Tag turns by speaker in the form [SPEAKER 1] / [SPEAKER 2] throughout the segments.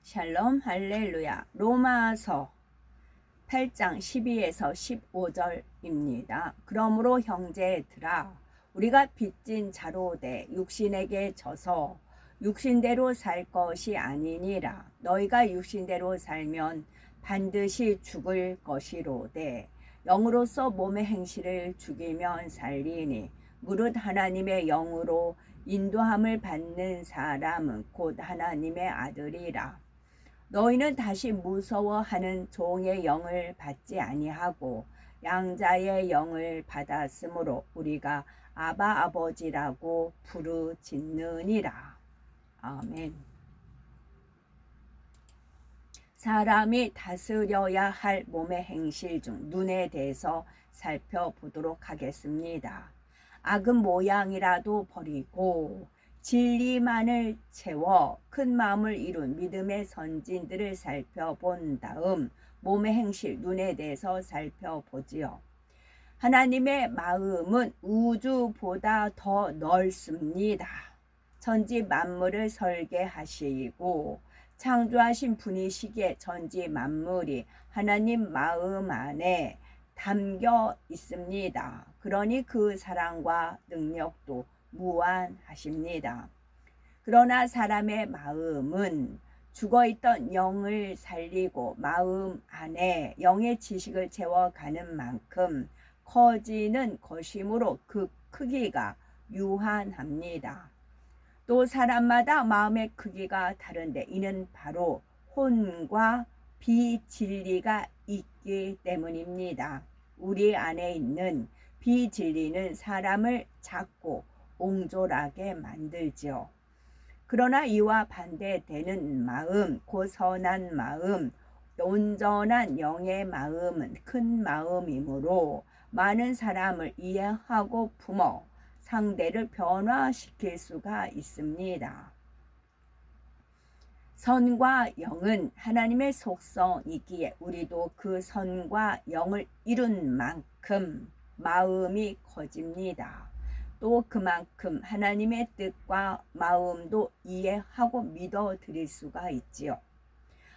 [SPEAKER 1] 샬롬 할렐루야. 로마서 8장 12에서 15절입니다. 그러므로 형제들아 우리가 빚진 자로 돼 육신에게 져서 육신대로 살 것이 아니니라. 너희가 육신대로 살면 반드시 죽을 것이로되 영으로서 몸의 행실을 죽이면 살리니 무릇 하나님의 영으로 인도함을 받는 사람은 곧 하나님의 아들이라. 너희는 다시 무서워하는 종의 영을 받지 아니하고 양자의 영을 받았으므로 우리가 아바 아버지라고 부르짖느니라. 아멘. 사람이 다스려야 할 몸의 행실 중 눈에 대해서 살펴보도록 하겠습니다. 악은 모양이라도 버리고 진리만을 채워 큰 마음을 이룬 믿음의 선진들을 살펴본 다음 몸의 행실 눈에 대해서 살펴보지요. 하나님의 마음은 우주보다 더 넓습니다. 천지 만물을 설계하시고 창조하신 분이시기에 천지 만물이 하나님 마음 안에 담겨 있습니다. 그러니 그 사랑과 능력도 무한하십니다. 그러나 사람의 마음은 죽어있던 영을 살리고 마음 안에 영의 지식을 채워가는 만큼 커지는 것이므로 그 크기가 유한합니다. 또 사람마다 마음의 크기가 다른데 이는 바로 혼과 비진리가 있기 때문입니다. 우리 안에 있는 비진리는 사람을 작고 옹졸하게 만들지요. 그러나 이와 반대되는 마음, 곧 선한 마음, 온전한 영의 마음은 큰 마음이므로 많은 사람을 이해하고 품어 상대를 변화시킬 수가 있습니다. 선과 영은 하나님의 속성이기에 우리도 그 선과 영을 이룬 만큼 마음이 커집니다. 또 그만큼 하나님의 뜻과 마음도 이해하고 믿어 드릴 수가 있지요.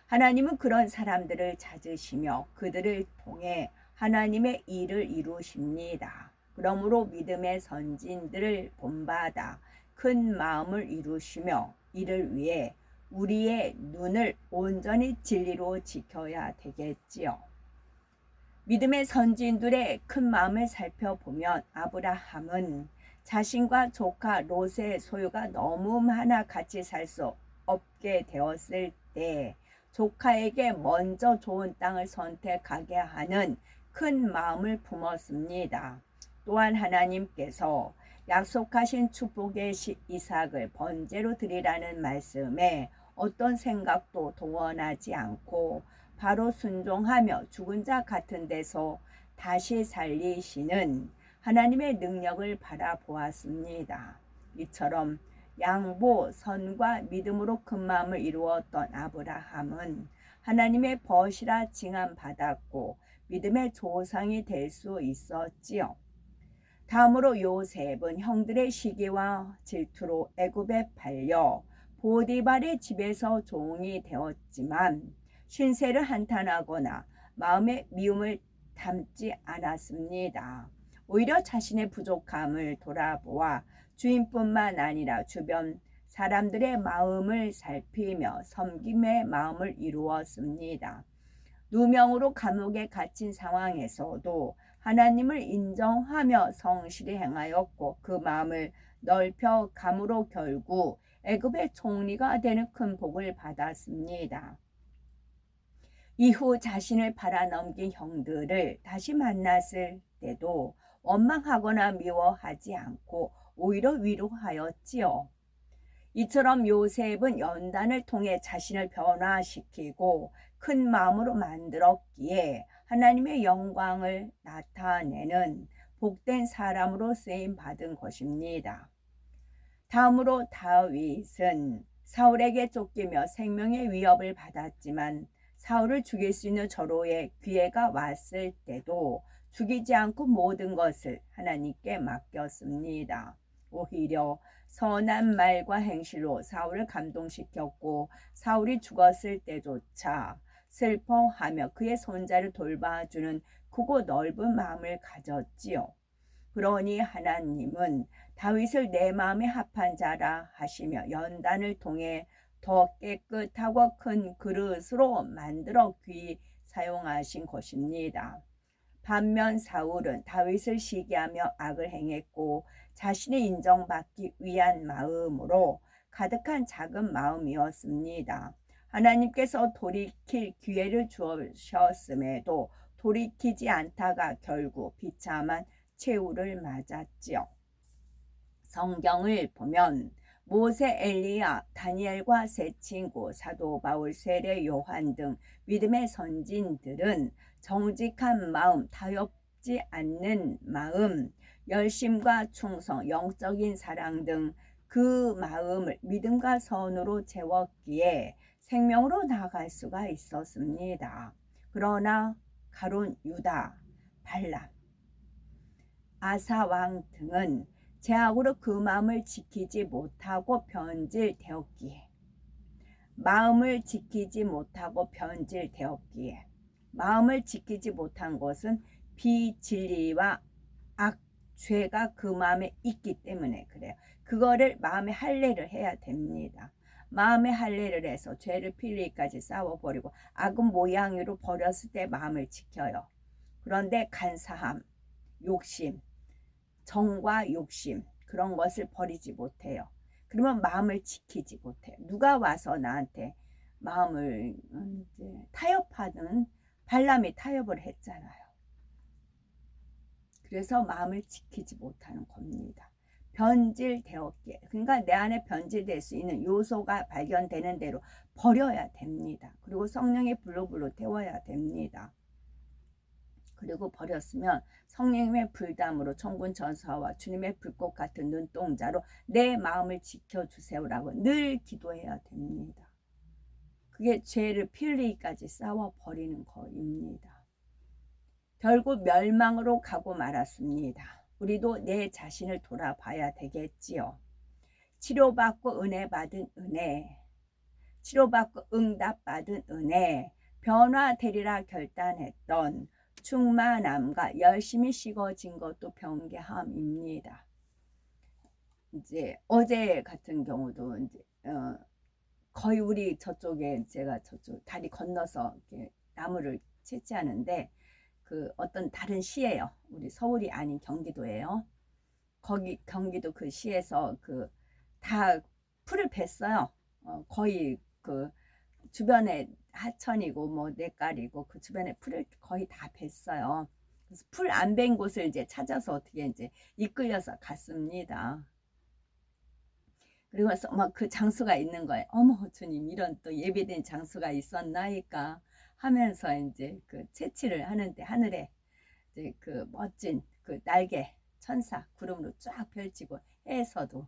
[SPEAKER 1] 하나님은 그런 사람들을 찾으시며 그들을 통해 하나님의 일을 이루십니다. 그러므로 믿음의 선진들을 본받아 큰 마음을 이루시며 이를 위해 우리의 눈을 온전히 진리로 지켜야 되겠지요. 믿음의 선진들의 큰 마음을 살펴보면 아브라함은 자신과 조카 롯의 소유가 너무 많아 같이 살 수 없게 되었을 때 조카에게 먼저 좋은 땅을 선택하게 하는 큰 마음을 품었습니다. 또한 하나님께서 약속하신 축복의 이삭을 번제로 드리라는 말씀에 어떤 생각도 동원하지 않고 바로 순종하며 죽은 자 같은 데서 다시 살리시는 하나님의 능력을 바라보았습니다. 이처럼 양보, 선과 믿음으로 큰 마음을 이루었던 아브라함은 하나님의 벗이라 징함받았고 믿음의 조상이 될 수 있었지요. 다음으로 요셉은 형들의 시기와 질투로 애굽에 팔려 보디발의 집에서 종이 되었지만 신세를 한탄하거나 마음의 미움을 담지 않았습니다. 오히려 자신의 부족함을 돌아보아 주인뿐만 아니라 주변 사람들의 마음을 살피며 섬김의 마음을 이루었습니다. 누명으로 감옥에 갇힌 상황에서도 하나님을 인정하며 성실히 행하였고 그 마음을 넓혀 감으로 결국 애굽의 총리가 되는 큰 복을 받았습니다. 이후 자신을 팔아넘긴 형들을 다시 만났을 때도 원망하거나 미워하지 않고 오히려 위로하였지요. 이처럼 요셉은 연단을 통해 자신을 변화시키고 큰 마음으로 만들었기에 하나님의 영광을 나타내는 복된 사람으로 쓰임 받은 것입니다. 다음으로 다윗은 사울에게 쫓기며 생명의 위협을 받았지만 사울을 죽일 수 있는 저로의 기회가 왔을 때도 죽이지 않고 모든 것을 하나님께 맡겼습니다. 오히려 선한 말과 행실로 사울을 감동시켰고 사울이 죽었을 때조차 슬퍼하며 그의 손자를 돌봐주는 크고 넓은 마음을 가졌지요. 그러니 하나님은 다윗을 내 마음에 합한 자라 하시며 연단을 통해 더 깨끗하고 큰 그릇으로 만들어 귀히 사용하신 것입니다. 반면 사울은 다윗을 시기하며 악을 행했고 자신이 인정받기 위한 마음으로 가득한 작은 마음이었습니다. 하나님께서 돌이킬 기회를 주셨음에도 돌이키지 않다가 결국 비참한 최후를 맞았지요. 성경을 보면 모세, 엘리야, 다니엘과 세 친구, 사도 바울, 세례 요한 등 믿음의 선진들은 정직한 마음, 타협지 않는 마음, 열심과 충성, 영적인 사랑 등 그 마음을 믿음과 선으로 채웠기에 생명으로 나아갈 수가 있었습니다. 그러나 가룟 유다, 발람, 아사 왕 등은 제약으로 그 마음을 지키지 못하고 변질되었기에 마음을 지키지 못한 것은 비진리와 악죄가 그 마음에 있기 때문에 그래요. 그거를 마음에 할례를 해야 됩니다. 마음에 할례를 해서 죄를 필리까지 싸워버리고 악은 모양으로 버렸을 때 마음을 지켜요. 그런데 간사함, 욕심, 정과 욕심 그런 것을 버리지 못해요. 그러면 마음을 지키지 못해요. 누가 와서 나한테 마음을 이제 타협하는 발람이 타협을 했잖아요. 그래서 마음을 지키지 못하는 겁니다. 변질되었기에 그러니까 내 안에 변질될 수 있는 요소가 발견되는 대로 버려야 됩니다. 그리고 성령의 불로 태워야 됩니다. 그리고 버렸으면 성령의 불담으로 천군 천사와 주님의 불꽃 같은 눈동자로 내 마음을 지켜주세요라고 늘 기도해야 됩니다. 그게 죄를 피 흘리기까지 싸워버리는 거입니다. 결국 멸망으로 가고 말았습니다. 우리도 내 자신을 돌아봐야 되겠지요. 치료받고 은혜 받은 은혜, 치료받고 응답받은 은혜, 변화되리라 결단했던 충만함과 열심히 식어진 것도 변개함입니다. 이제 어제 같은 경우도 이제 거의 우리 저쪽에 제가 저쪽 다리 건너서 이렇게 나무를 채취하는데 그 어떤 다른 시예요. 우리 서울이 아닌 경기도예요. 거기 경기도 그 시에서 그 다 풀을 뱄어요. 거의 그 주변에 하천이고 뭐 냇가리고 그 주변에 풀을 거의 다 뱄어요. 그래서 풀 안 뱄 곳을 이제 찾아서 어떻게 이제 이끌려서 갔습니다. 그리고 막 그 장소가 있는 거예요. 어머 주님 이런 또 예배된 장소가 있었나이까 하면서 이제 그 채취를 하는데 하늘에 이제 그 멋진 그 날개 천사 구름으로 쫙 펼치고 해에서도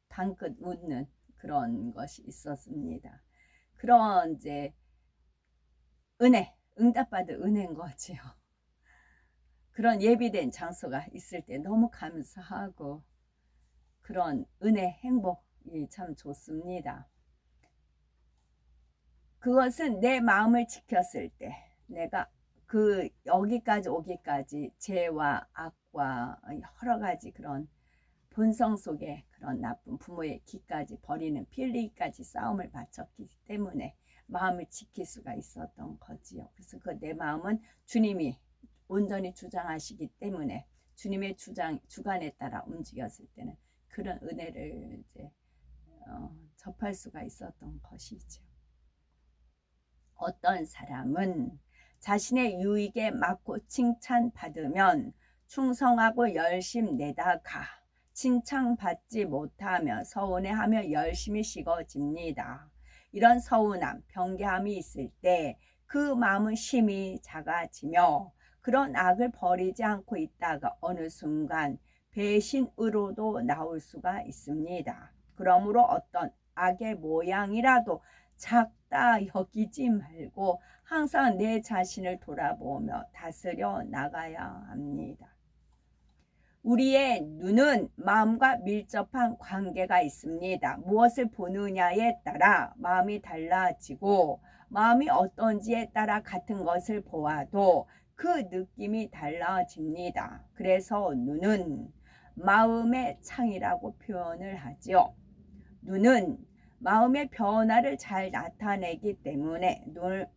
[SPEAKER 1] 방긋 웃는 그런 것이 있었습니다. 그런 이제 은혜, 응답받은 은혜인 거지요. 그런 예비된 장소가 있을 때 너무 감사하고 그런 은혜, 행복이 참 좋습니다. 그것은 내 마음을 지켰을 때 내가 그 여기까지 오기까지 죄와 악과 여러 가지 그런 본성 속에 그런 나쁜 부모의 기까지 버리는 필리까지 싸움을 바쳤기 때문에 마음을 지킬 수가 있었던 거지요. 그래서 그 내 마음은 주님이 온전히 주장하시기 때문에 주님의 주관에 따라 움직였을 때는 그런 은혜를 이제 접할 수가 있었던 것이죠. 어떤 사람은 자신의 유익에 맞고 칭찬받으면 충성하고 열심 내다가 칭찬받지 못하며 서운해하며 열심히 식어집니다. 이런 서운함, 변개함이 있을 때 그 마음은 심히 작아지며 그런 악을 버리지 않고 있다가 어느 순간 배신으로도 나올 수가 있습니다. 그러므로 어떤 악의 모양이라도 작다 여기지 말고 항상 내 자신을 돌아보며 다스려 나가야 합니다. 우리의 눈은 마음과 밀접한 관계가 있습니다. 무엇을 보느냐에 따라 마음이 달라지고 마음이 어떤지에 따라 같은 것을 보아도 그 느낌이 달라집니다. 그래서 눈은 마음의 창이라고 표현을 하지요. 눈은 마음의 변화를 잘 나타내기 때문에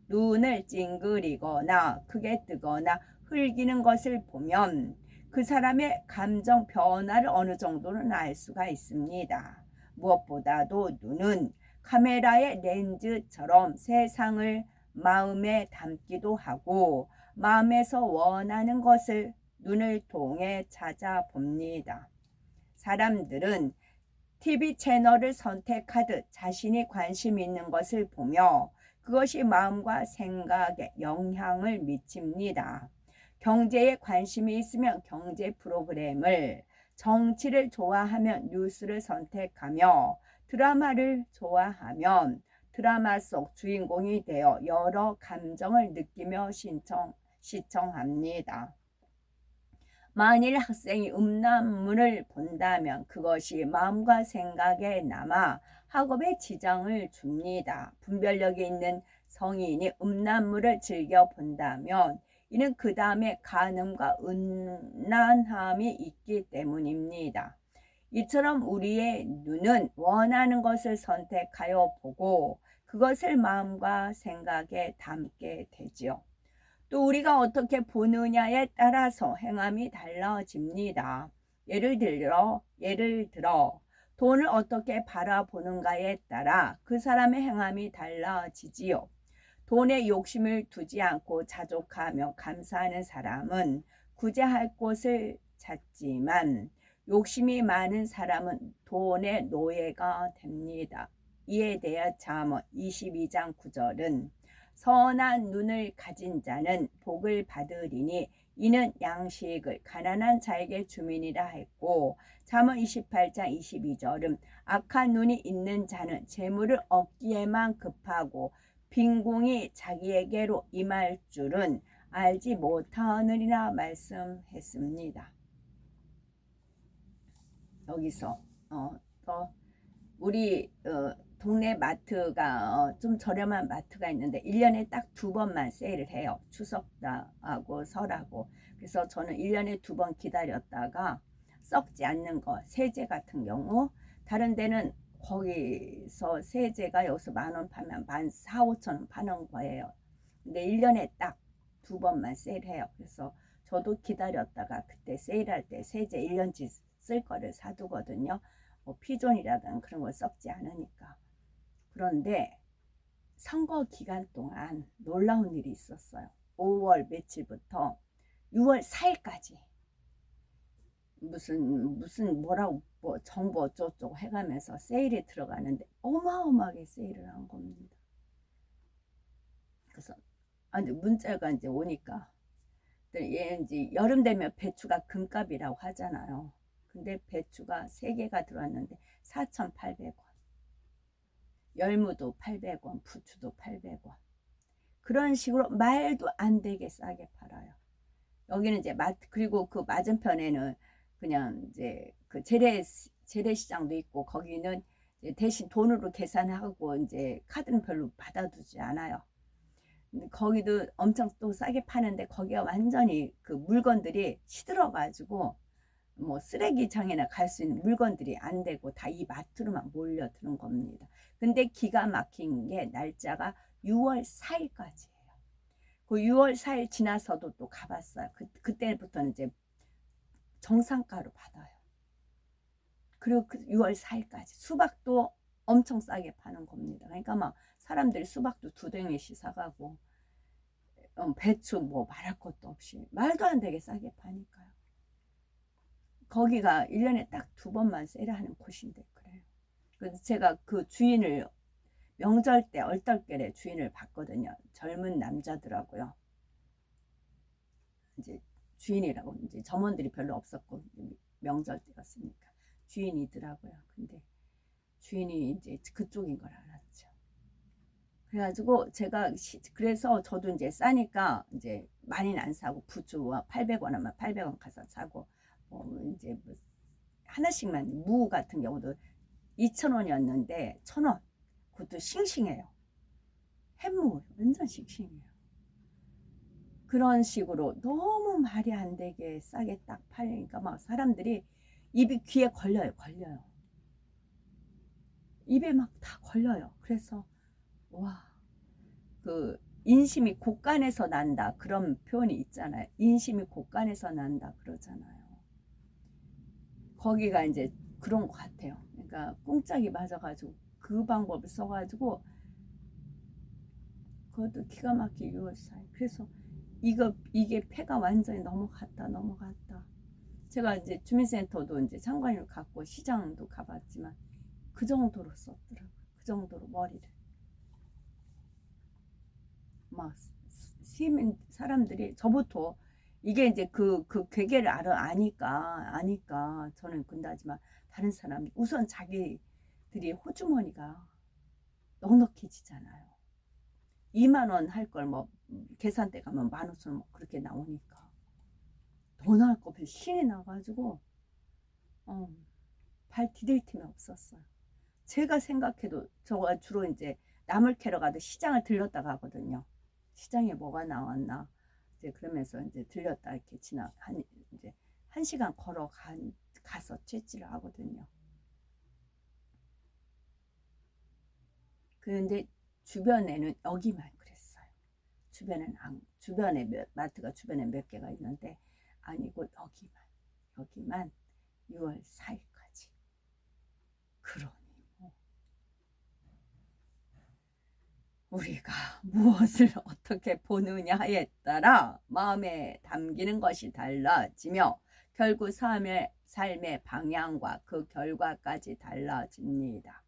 [SPEAKER 1] 눈을 찡그리거나 크게 뜨거나 흘기는 것을 보면 그 사람의 감정 변화를 어느 정도는 알 수가 있습니다. 무엇보다도 눈은 카메라의 렌즈처럼 세상을 마음에 담기도 하고 마음에서 원하는 것을 눈을 통해 찾아봅니다. 사람들은 TV 채널을 선택하듯 자신이 관심 있는 것을 보며 그것이 마음과 생각에 영향을 미칩니다. 경제에 관심이 있으면 경제 프로그램을, 정치를 좋아하면 뉴스를 선택하며 드라마를 좋아하면 드라마 속 주인공이 되어 여러 감정을 느끼며 시청합니다. 만일 학생이 음란물을 본다면 그것이 마음과 생각에 남아 학업에 지장을 줍니다. 분별력이 있는 성인이 음란물을 즐겨 본다면 이는 그 다음에 간음과 음란함이 있기 때문입니다. 이처럼 우리의 눈은 원하는 것을 선택하여 보고 그것을 마음과 생각에 담게 되지요. 또 우리가 어떻게 보느냐에 따라서 행함이 달라집니다. 예를 들어 돈을 어떻게 바라보는가에 따라 그 사람의 행함이 달라지지요. 돈에 욕심을 두지 않고 자족하며 감사하는 사람은 구제할 곳을 찾지만 욕심이 많은 사람은 돈의 노예가 됩니다. 이에 대해 잠언 22장 9절은 선한 눈을 가진 자는 복을 받으리니 이는 양식을 가난한 자에게 주민이라 했고, 잠언 28장 22절은 악한 눈이 있는 자는 재물을 얻기에만 급하고 빈궁이 자기에게로 임할 줄은 알지 못하느니라 말씀했습니다. 여기서 또 우리 동네 마트가 좀 저렴한 마트가 있는데 1년에 딱 2번만 세일을 해요. 추석하고 설하고. 그래서 저는 1년에 2번 기다렸다가 썩지 않는 거, 세제 같은 경우 다른 데는 거기서 세제가 여기서 10,000원 파면 14,000~15,000원 파는 거예요. 근데 1년에 딱 2번만 세일해요. 그래서 저도 기다렸다가 그때 세일할 때 세제 1년치 쓸 거를 사두거든요. 뭐 피존이라든 그런 거 썩지 않으니까. 그런데 선거 기간 동안 놀라운 일이 있었어요. 5월 며칠부터 6월 4일까지 무슨 뭐라고 뭐 정보 어쩌고 해가면서 세일이 들어가는데 어마어마하게 세일을 한 겁니다. 그래서 근데 문자가 이제 오니까 얘 이제 여름 되면 배추가 금값이라고 하잖아요. 근데 배추가 3개가 들어왔는데 4,800원. 열무도 800원, 부추도 800원. 그런 식으로 말도 안 되게 싸게 팔아요. 여기는 이제 그리고 그 맞은편에는 그냥 이제 그 재래시장도 있고 거기는 이제 대신 돈으로 계산하고 이제 카드는 별로 받아두지 않아요. 거기도 엄청 또 싸게 파는데 거기가 완전히 그 물건들이 시들어가지고 뭐 쓰레기장에나 갈 수 있는 물건들이 안 되고 다 이 마트로만 몰려드는 겁니다. 근데 기가 막힌 게 날짜가 6월 4일까지예요. 그 6월 4일 지나서도 또 가봤어요. 그때부터는 이제 정상가로 받아요. 그리고 그 6월 4일까지 수박도 엄청 싸게 파는 겁니다. 그러니까 막 사람들이 수박도 2댕이씩 사가고 배추 뭐 말할 것도 없이 말도 안 되게 싸게 파니까요. 거기가 1년에 딱 2번만 세일하는 곳인데 그래요. 그래서 제가 그 주인을 명절 때 얼떨결에 주인을 봤거든요. 젊은 남자더라고요. 이제 주인이라고 이제 점원들이 별로 없었고 명절 때였으니까 주인이더라고요. 근데 주인이 이제 그쪽인 걸 알았죠. 그래가지고 제가 그래서 저도 이제 싸니까 이제 많이는 안 사고 부추와 800원 하면 800원 가서 사고 이제 뭐 하나씩만 무 같은 경우도 2,000원이었는데 1,000원. 그것도 싱싱해요. 햇무 완전 싱싱해요. 그런 식으로 너무 말이 안 되게 싸게 딱 팔리니까 막 사람들이 입이 귀에 걸려요. 입에 막 다 걸려요. 그래서 와, 그 인심이 곳간에서 난다 그런 표현이 있잖아요. 인심이 곳간에서 난다 그러잖아요. 거기가 이제 그런 것 같아요. 그러니까 꿍짝이 맞아가지고 그 방법을 써가지고 그것도 기가 막히게 6월 4일. 그래서 이게 폐가 완전히 넘어갔다. 제가 이제 주민센터도 이제 장관을 갖고 시장도 가봤지만 그 정도로 썼더라고요. 그 정도로 머리를 막 시민 사람들이 저부터 이게 이제 그 괴계를 아니까 저는 근다지만 다른 사람 우선 자기들이 호주머니가 넉넉해지잖아요. 2만 원 할 걸 뭐 계산대 가면 15,000원 뭐 그렇게 나오니까 더 나을 거 없이 신이 나가지고 발 디딜 틈이 없었어요. 제가 생각해도 저가 주로 이제 나물 캐러 가도 시장을 들렀다 가거든요. 시장에 뭐가 나왔나 이제 그러면서 이제 들렸다 이렇게 이제 1시간 가서 채취를 하거든요. 그런데 주변에는 여기만 그랬어요. 주변에 마트가 주변에 몇 개가 있는데 아니고 여기만 6월 4일까지. 그러니 우리가 무엇을 어떻게 보느냐에 따라 마음에 담기는 것이 달라지며 결국 삶의 방향과 그 결과까지 달라집니다.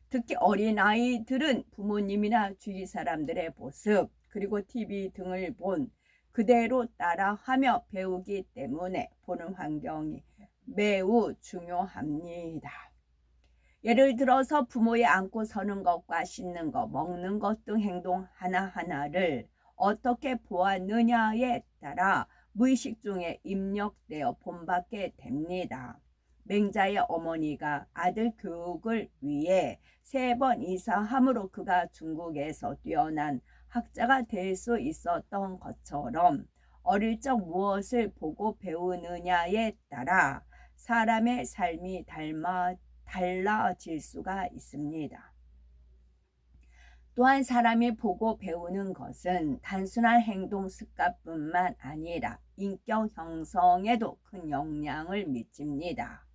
[SPEAKER 1] 특히 어린아이들은 부모님이나 주위 사람들의 모습 그리고 TV 등을 본 그대로 따라하며 배우기 때문에 보는 환경이 매우 중요합니다. 예를 들어서 부모의 앉고 서는 것과 씻는 것, 먹는 것 등 행동 하나하나를 어떻게 보았느냐에 따라 무의식 중에 입력되어 본받게 됩니다. 맹자의 어머니가 아들 교육을 위해 3번 이사함으로 그가 중국에서 뛰어난 학자가 될 수 있었던 것처럼 어릴 적 무엇을 보고 배우느냐에 따라 사람의 삶이 달라질 수가 있습니다. 또한 사람이 보고 배우는 것은 단순한 행동 습관뿐만 아니라 인격 형성에도 큰 영향을 미칩니다.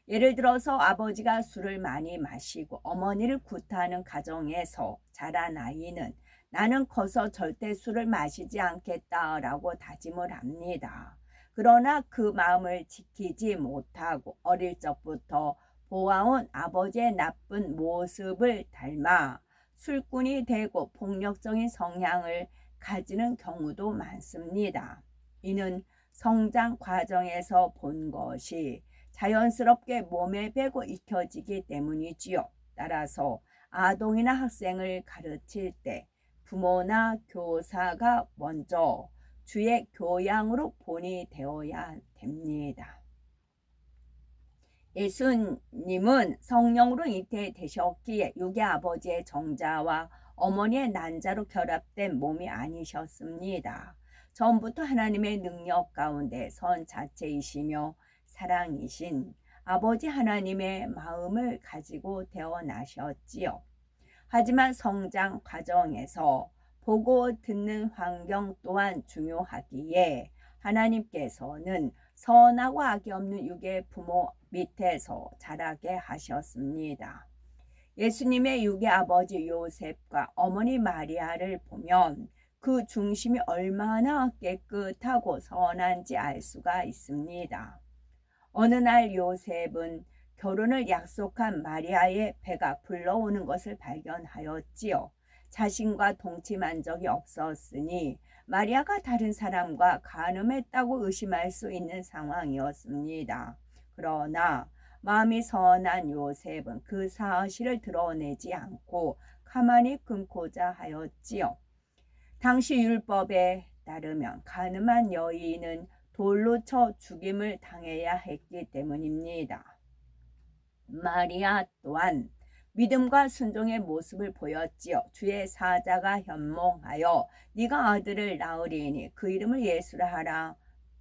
[SPEAKER 1] 예를 들어서 아버지가 술을 많이 마시고 어머니를 구타하는 가정에서 자란 아이는 나는 커서 절대 술을 마시지 않겠다라고 다짐을 합니다. 그러나 그 마음을 지키지 못하고 어릴 적부터 보아온 아버지의 나쁜 모습을 닮아 술꾼이 되고 폭력적인 성향을 가지는 경우도 많습니다. 이는 성장 과정에서 본 것이 자연스럽게 몸에 배고 익혀지기 때문이지요. 따라서 아동이나 학생을 가르칠 때 부모나 교사가 먼저 주의 교양으로 본이 되어야 됩니다. 예수님은 성령으로 잉태되셨기에 육의 아버지의 정자와 어머니의 난자로 결합된 몸이 아니셨습니다. 처음부터 하나님의 능력 가운데 선 자체이시며 사랑이신 아버지 하나님의 마음을 가지고 태어나셨지요. 하지만 성장 과정에서 보고 듣는 환경 또한 중요하기에 하나님께서는 선하고 악이 없는 육의 부모 밑에서 자라게 하셨습니다. 예수님의 육의 아버지 요셉과 어머니 마리아를 보면 그 중심이 얼마나 깨끗하고 선한지 알 수가 있습니다. 어느 날 요셉은 결혼을 약속한 마리아의 배가 불러오는 것을 발견하였지요. 자신과 동침한 적이 없었으니 마리아가 다른 사람과 간음했다고 의심할 수 있는 상황이었습니다. 그러나 마음이 선한 요셉은 그 사실을 드러내지 않고 가만히 끊고자 하였지요. 당시 율법에 따르면 간음한 여인은 돌로 쳐 죽임을 당해야 했기 때문입니다. 마리아 또한 믿음과 순종의 모습을 보였지요. 주의 사자가 현몽하여 네가 아들을 낳으리니 그 이름을 예수라 하라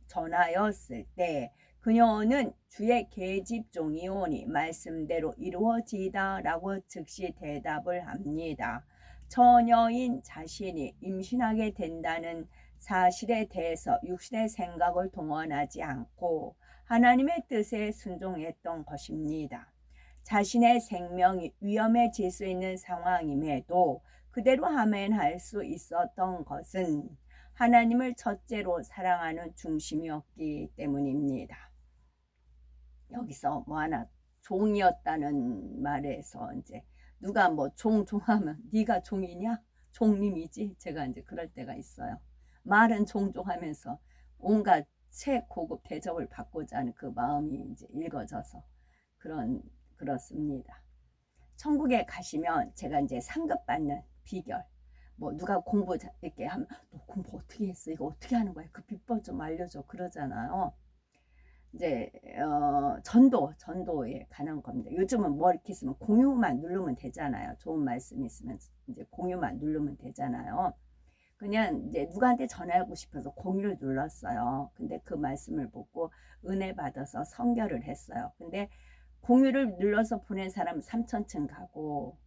[SPEAKER 1] 전하였을 때 그녀는 주의 계집종이오니 말씀대로 이루어지이다 라고 즉시 대답을 합니다. 처녀인 자신이 임신하게 된다는 사실에 대해서 육신의 생각을 동원하지 않고 하나님의 뜻에 순종했던 것입니다. 자신의 생명이 위험해질 수 있는 상황임에도 그대로 아멘할 수 있었던 것은 하나님을 첫째로 사랑하는 중심이었기 때문입니다. 여기서 뭐 하나 종이었다는 말에서 이제 누가 뭐 종하면 네가 종이냐? 종님이지. 제가 이제 그럴 때가 있어요. 말은 종하면서 온갖 최고급 대접을 받고자 하는 그 마음이 이제 읽어져서 그렇습니다. 천국에 가시면 제가 이제 상급 받는 비결, 뭐 누가 공부 이렇게 하면 너 공부 어떻게 했어? 이거 어떻게 하는 거야? 그 비법 좀 알려줘 그러잖아요. 이제 전도에 관한 겁니다. 요즘은 뭐 이렇게 있으면 공유만 누르면 되잖아요. 좋은 말씀 있으면 이제 공유만 누르면 되잖아요. 그냥 이제 누구한테 전하고 싶어서 공유를 눌렀어요. 근데 그 말씀을 보고 은혜 받아서 선결을 했어요. 근데 공유를 눌러서 보낸 사람은 3,000층 가고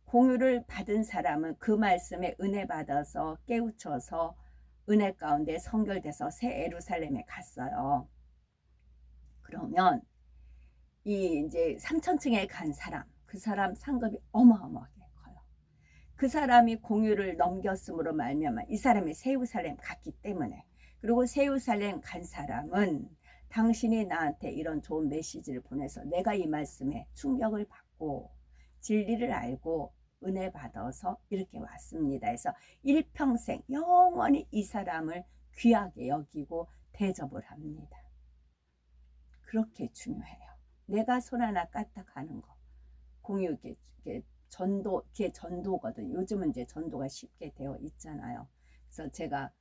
[SPEAKER 1] 공유를 받은 사람은 그 말씀에 은혜 받아서 깨우쳐서 은혜 가운데 선결돼서 새 예루살렘에 갔어요. 그러면 이 이제 3,000층에 간 사람, 그 사람 상급이 어마어마하게 커요. 그 사람이 공유를 넘겼음으로 말미암아 이 사람이 새 예루살렘 갔기 때문에, 그리고 새 예루살렘 간 사람은 당신이 나한테 이런 좋은 메시지를 보내서 내가 이 말씀에 충격을 받고 진리를 알고 은혜 받아서 이렇게 왔습니다. 그래서 일평생 영원히 이 사람을 귀하게 여기고 대접을 합니다. 그렇게 중요해요. 내가 손 하나 까딱하는 거. 공유 전도거든. 요즘은 이제 전도가 쉽게 되어 있잖아요. 그래서 제가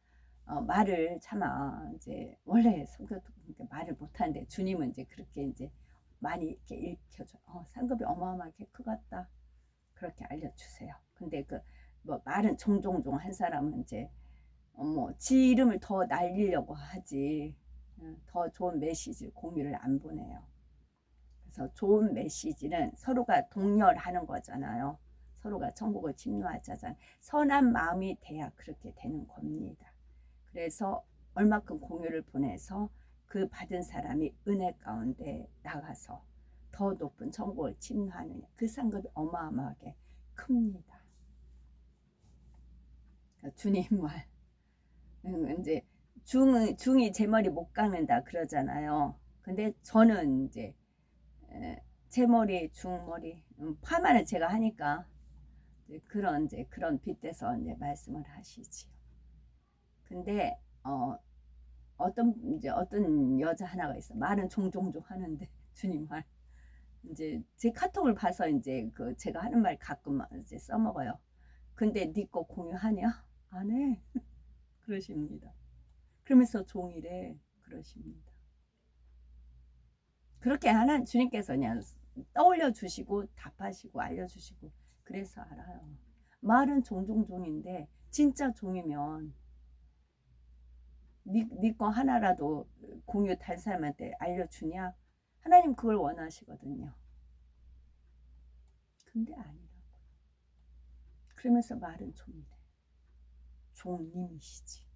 [SPEAKER 1] 말을 차마 이제 원래 성격 말을 못하는데 주님은 이제 그렇게 이제 많이 이렇게 읽혀줘. 상급이 어마어마하게 크겠다. 그렇게 알려주세요. 근데 그 뭐 말은 종종종 한 사람은 이제 뭐 지 이름을 더 날리려고 하지 더 좋은 메시지 공유를 안 보내요. 그래서 좋은 메시지는 서로가 동렬하는 거잖아요. 서로가 천국을 침노하자잖아요. 선한 마음이 돼야 그렇게 되는 겁니다. 그래서 얼마큼 공유를 보내서 그 받은 사람이 은혜 가운데 나가서 더 높은 천국을 침노하느냐, 그 상급이 어마어마하게 큽니다. 주님 말 이제 중이 제 머리 못 깎는다 그러잖아요. 근데 저는 이제 제 머리 중머리 파마는 제가 하니까 그런 빗대서 이제 말씀을 하시지요. 근데 어떤 여자 하나가 있어. 말은 종종종 하는데 주님 말 이제 제 카톡을 봐서 이제 그 제가 하는 말 가끔 이제 써먹어요. 근데 네 거 공유하냐? 안 해. 그러십니다. 그러면서 종이래 그러십니다. 그렇게 하는 주님께서 그냥 떠올려 주시고 답하시고 알려주시고 그래서 알아요. 말은 종종종인데 진짜 종이면 네 거 하나라도 공유 다른 사람한테 알려주냐? 하나님 그걸 원하시거든요. 근데 아니라고. 그러면서 말은 종이래. 종님이시지.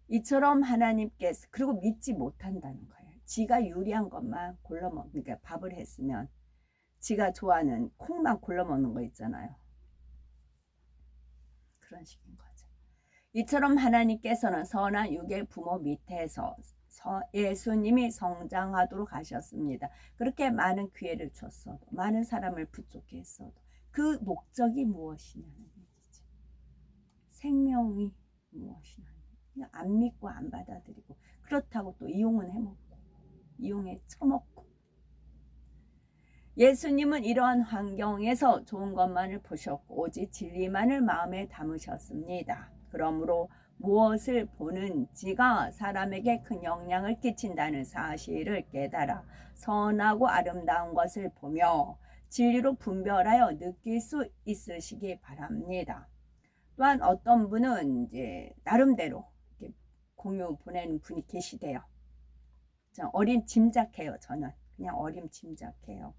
[SPEAKER 1] 이처럼 하나님께서 그리고 믿지 못한다는 거예요. 지가 유리한 것만 골라 먹는, 그러니까 밥을 했으면 지가 좋아하는 콩만 골라 먹는 거 있잖아요. 그런 식인 거죠. 이처럼 하나님께서는 선한 육의 부모 밑에서 예수님이 성장하도록 하셨습니다. 그렇게 많은 기회를 줬어도 많은 사람을 부족해 했어도 그 목적이 무엇이냐는 얘기죠. 생명이 무엇이냐는 그냥 안 믿고 안 받아들이고 그렇다고 또 이용은 해먹고 이용해 처먹고 예수님은 이러한 환경에서 좋은 것만을 보셨고 오직 진리만을 마음에 담으셨습니다. 그러므로 무엇을 보는지가 사람에게 큰 영향을 끼친다는 사실을 깨달아 선하고 아름다운 것을 보며 진리로 분별하여 느낄 수 있으시기 바랍니다. 또한 어떤 분은 이제 나름대로 이렇게 공유 보내는 분이 계시대요. 어림짐작해요. 저는 그냥 어림짐작해요.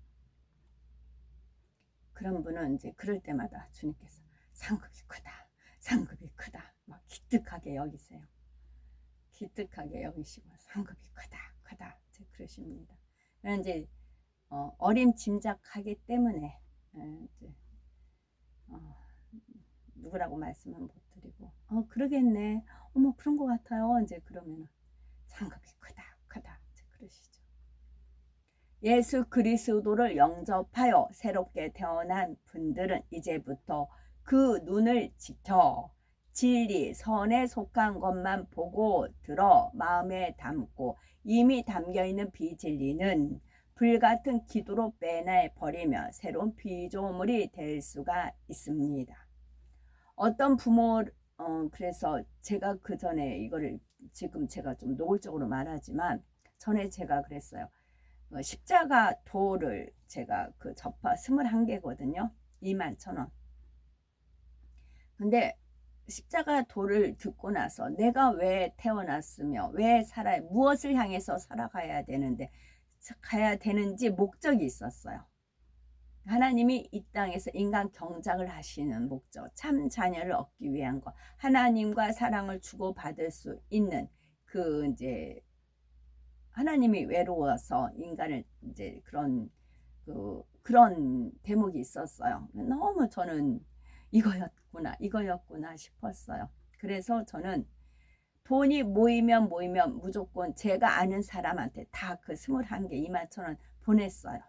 [SPEAKER 1] 그런 분은 이제 그럴 때마다 주님께서 상급이 크다, 상급이 크다, 막 기특하게 여기세요. 기특하게 여기시고 상급이 크다, 크다 이제 그러십니다. 이제 어림짐작하기 때문에 이제 누구라고 말씀은 못 드리고 그러겠네, 어머 그런 것 같아요. 이제 그러면 상급이 크다, 크다 이제 그러시죠. 예수 그리스도를 영접하여 새롭게 태어난 분들은 이제부터 그 눈을 지켜 진리, 선에 속한 것만 보고 들어 마음에 담고 이미 담겨있는 비진리는 불같은 기도로 빼내버리며 새로운 피조물이 될 수가 있습니다. 어떤 부모, 그래서 제가 그 전에 이거를 지금 제가 좀 노골적으로 말하지만 전에 제가 그랬어요. 십자가 도를 제가 그 접하 21개거든요. 21,000원. 근데 십자가 도를 듣고 나서 내가 왜 태어났으며 왜 살아야, 무엇을 향해서 살아가야 되는데 가야 되는지 목적이 있었어요. 하나님이 이 땅에서 인간 경작을 하시는 목적, 참 자녀를 얻기 위한 것, 하나님과 사랑을 주고받을 수 있는 그 이제 하나님이 외로워서 인간을 이제 그런 대목이 있었어요. 너무 저는 이거였구나 싶었어요. 그래서 저는 돈이 모이면 무조건 제가 아는 사람한테 다 그 21개 21,000원 보냈어요.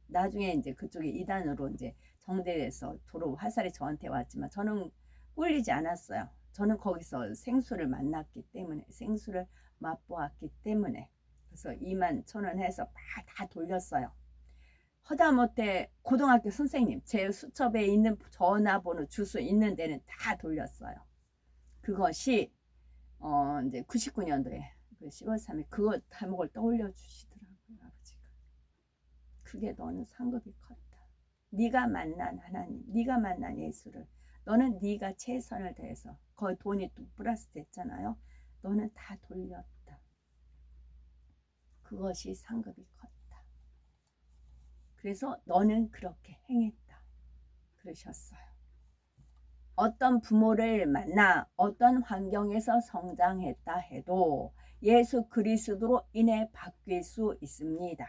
[SPEAKER 1] 나중에 이제 그쪽에 이단으로 이제 정대에서 도로 화살이 저한테 왔지만 저는 꿀리지 않았어요. 저는 거기서 생수를 만났기 때문에, 생수를 맛보았기 때문에. 그래서 21,000원 해서 다 돌렸어요. 허다못해 고등학교 선생님, 제 수첩에 있는 전화번호 주소 있는 데는 다 돌렸어요. 그것이 이제 99년도에 그 10월 3일 그거 대목을 떠올려 주시더라고요. 아버지가. 그게 너는 상급이 컸다. 네가 만난 하나님, 네가 만난 예수를, 너는 네가 최선을 다해서, 거의 돈이 또 플러스 됐잖아요. 너는 다 돌렸다. 그것이 상급이 컸다. 그래서 너는 그렇게 행했다. 그러셨어요. 어떤 부모를 만나 어떤 환경에서 성장했다 해도 예수 그리스도로 인해 바뀔 수 있습니다.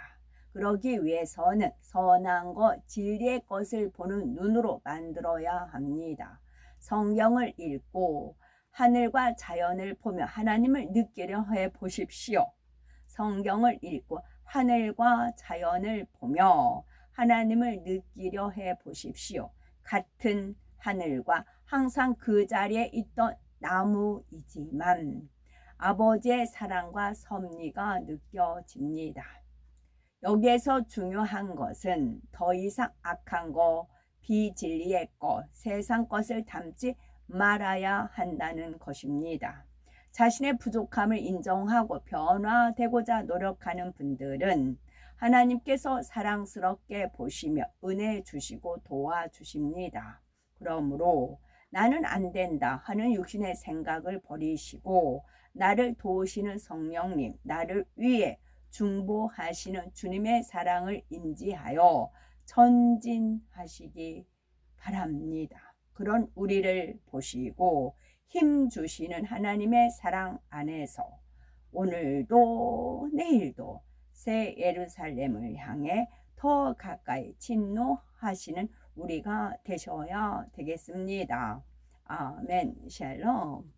[SPEAKER 1] 그러기 위해서는 선한 것, 진리의 것을 보는 눈으로 만들어야 합니다. 성경을 읽고 하늘과 자연을 보며 하나님을 느끼려 해 보십시오. 성경을 읽고 하늘과 자연을 보며 하나님을 느끼려 해 보십시오. 같은 하늘과 항상 그 자리에 있던 나무이지만 아버지의 사랑과 섭리가 느껴집니다. 여기에서 중요한 것은 더 이상 악한 것, 비진리의 것, 세상 것을 담지 말아야 한다는 것입니다. 자신의 부족함을 인정하고 변화되고자 노력하는 분들은 하나님께서 사랑스럽게 보시며 은혜 주시고 도와주십니다. 그러므로 나는 안 된다 하는 육신의 생각을 버리시고 나를 도우시는 성령님, 나를 위해 중보하시는 주님의 사랑을 인지하여 전진하시기 바랍니다. 그런 우리를 보시고 힘 주시는 하나님의 사랑 안에서 오늘도 내일도 새 예루살렘을 향해 더 가까이 진노하시는 우리가 되셔야 되겠습니다. 아멘. 샬롬.